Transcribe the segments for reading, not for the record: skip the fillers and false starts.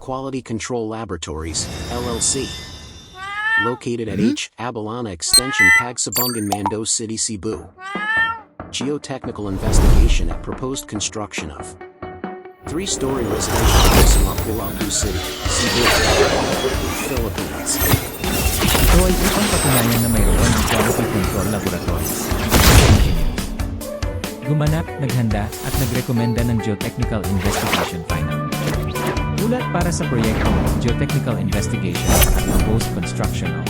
Quality Control Laboratories, LLC. Located at H. Abalana Extension Pagsabungan Mando City, Cebu. Geotechnical investigation at proposed construction of 3-story residential house in Lapu-Lapu City, Cebu, Philippines. Ito ay upang patunayan na mayroon ang quality control laboratories. Gumanap, naghanda, at nagrekomenda ng Geotechnical Investigation Final. Ulat para sa proyekto, Geotechnical Investigation at Proposed Construction of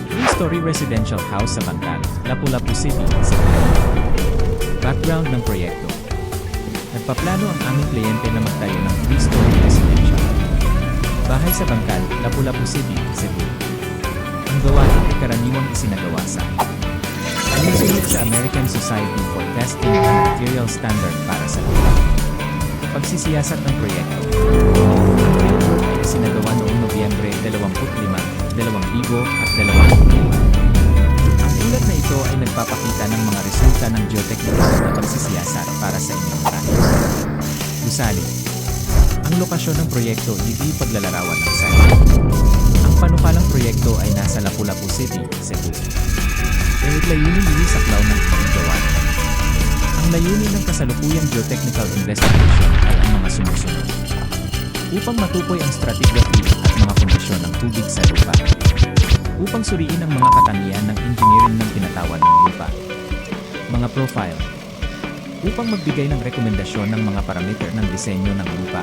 3-story residential house sa Bangkal, Lapu-Lapu City, Cebu. Background ng proyekto. Nagpaplano ang aming kliyente na magtayo ng 3-story residential bahay sa Bangkal, Lapu-Lapu City, Cebu. Ang gawain ay karaniwang isinagawa sa alinsunod sa American Society for Testing and Material Standard para sa lupa. Pagsisiyasat ng proyekto. Ang fieldwork ay isinagawa noong Nobyembre 25, 2025. Ang ulat na ito ay nagpapakita ng mga resulta ng geotechnical na pagsisiyasat para sa inyong tayo. Gusali. Ang lokasyon ng proyekto hindi paglalarawan ng site. Ang panukalang proyekto ay nasa Lapu-Lapu City, Cebu. Kahit layunin saklaw ng ating gawain. Ang layunin ng kasalukuyang geotechnical investigation ay ang mga sumusunod. Upang matukoy ang stratigraphy at mga kondisyon ng tubig sa lupa. Upang suriin ang mga katangian ng engineering ng tinatawag ng lupa. Mga profile. Upang magbigay ng rekomendasyon ng mga parameter ng disenyo ng lupa.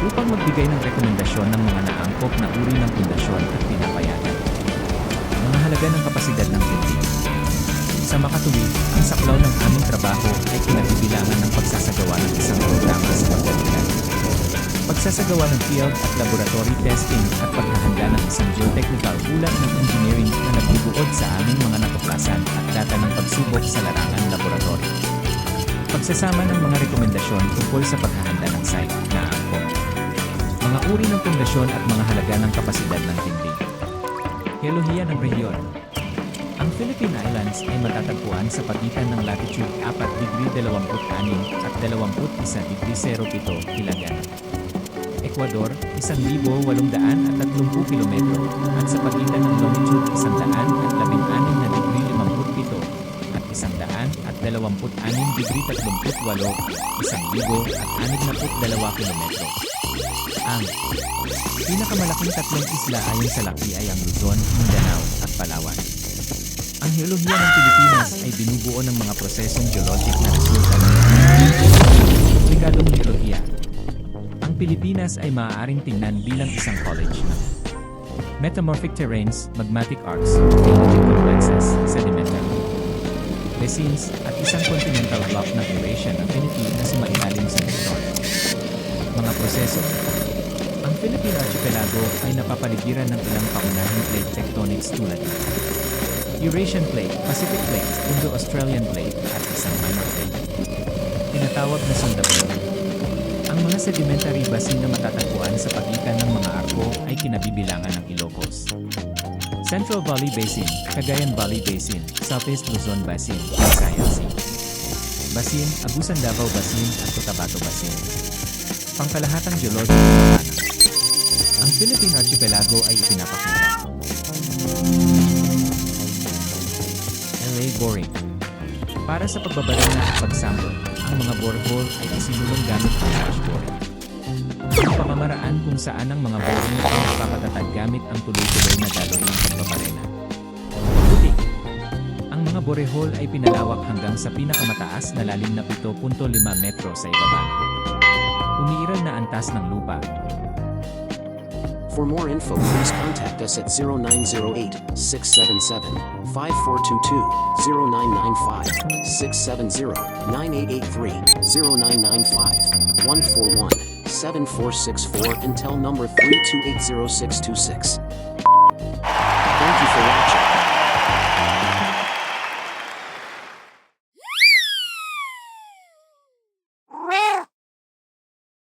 Upang magbigay ng rekomendasyon ng mga naangkop na uri ng pundasyon at pinapayagan. Mga halaga ng kapasidad ng tubig. Sa makatuwid, ang saklaw ng aming trabaho ay kinabibilangan ng pagsasagawa ng isang programa sa pagdalilan. Pagsasagawa ng field at laboratory testing at paghahanda ng isang geotechnical ulat ng engineering na nagbubuod sa aming mga natuklasan at data ng pagsubok sa larangan laboratory. Pagsasama ng mga rekomendasyon tungkol sa paghahanda ng site na angkop. Mga uri ng pundasyon at mga halaga ng kapasidad ng tindig. Geolohiya ng rehiyon. Ang Philippine Islands ay matatagpuan sa pagitan ng latitude 4°26 at 21°07 Hilaga. Ecuador, 1,830 km at sa pagitan ng longitude 116°57 at 126°38 1,062 km. Ang pinakamalaking tatlong isla ayon sa laki ay ang Luzon, Mindanao at Palawan. Ang heolohiya ng Pilipinas ay binubuo ng mga prosesong geologic na resulta ng komplikadong heolohiya. Ang Pilipinas ay maaaring tingnan bilang isang college ng metamorphic terrains, magmatic arcs, geologic complexes, sedimentary basins, at isang continental block ng Eurasian affinity na sumailalim sa tekton. Mga proseso. Ang Philippine Archipelago ay napapaligiran ng ilang paunahing plate tectonics tulad ng Eurasian Plate, Pacific Plate, Indo-Australian Plate, at isang minor plate. Tinatawag na Sunda Plate. Ang mga sedimentary basin na matatagpuan sa pagitan ng mga arko ay kinabibilangan ng Ilocos, Central Valley Basin, Cagayan Valley Basin, Southeast Luzon Basin, Visayas Sea Basin, Agusan Davao Basin, at Cotabato Basin. Pangkalahatang geologic na mapana. Ang Philippine Archipelago ay ipinapakita. LA Boring. Para sa pagbabarina at pagsample, ang mga borehole ay isinulong gamit ang flash boring. Ang pamamaraan kung saan ang mga boring ay napapatatag gamit ang tuloy-tuloy na daloy ng pagbabarina. Putik. Ang mga borehole ay pinalawak hanggang sa pinakamataas na lalim na 7.5 metro sa ibaba. Umiiral na antas ng lupa. For more info, please contact us at 0908-677-5422, 0995-670-9883, 0995-141-7464 and tell number 3280626. Thank you for watching.